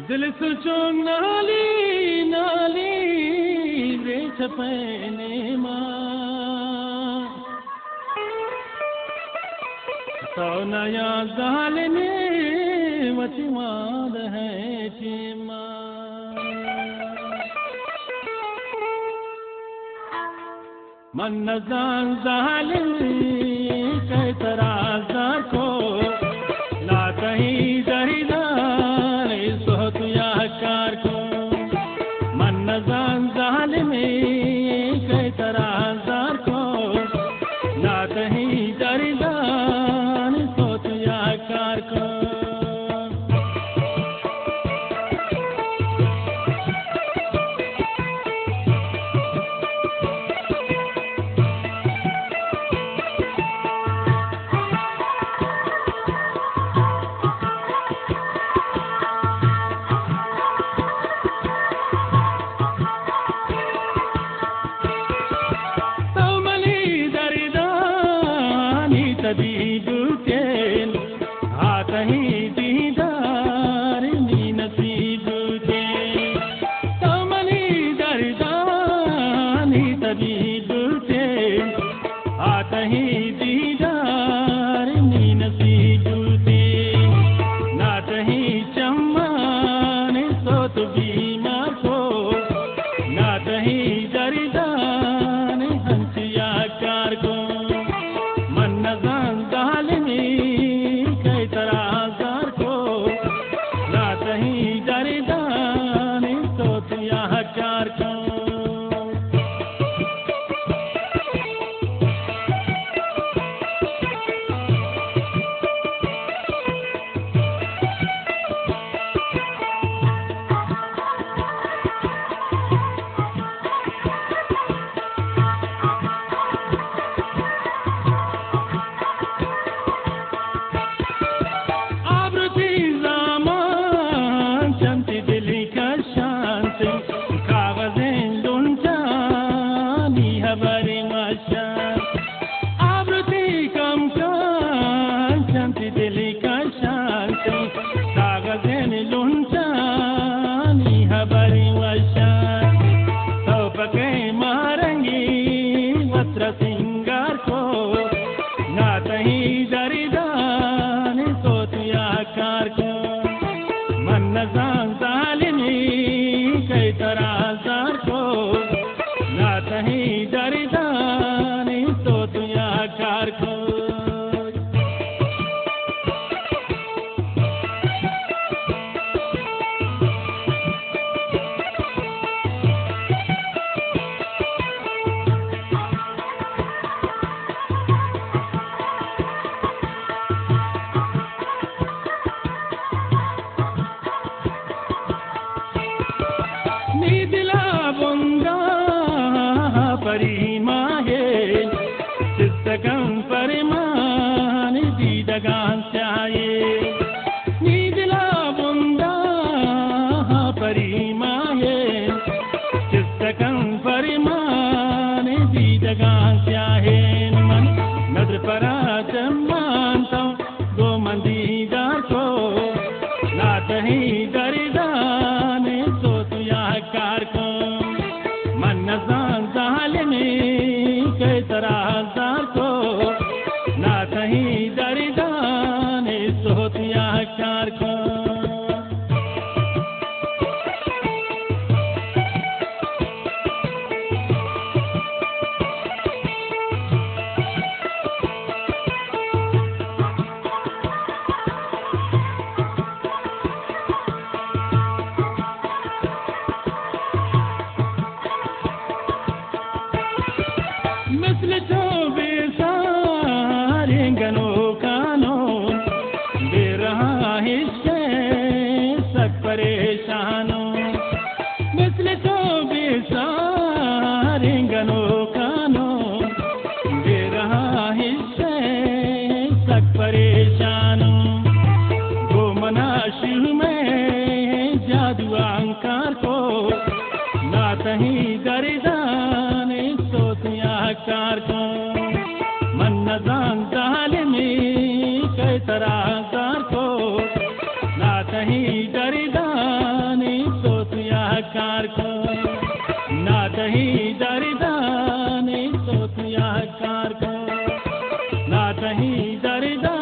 दिल सुचों नाली नाली रे छपने मां तो नया जालने वचमाद है चीमा मन नजान जालने कई तराजा को ना कहीं दरिदार सोत या कार को मन नजान जालने कई तराजा को ना कहीं दरिदार सोत या कार को तबीबुकेन आतही दीदार नी नसीबुकेन तमनी दरदानी तबीबुकेन आतही दीदार नी नसीबुकेन नातही चम्मान सोत बीमार को नातही दरदान हंसिया कार को तराजार को ना कहीं दरिदार नातही दर्दाने सोतिया कार को नातही दर्दा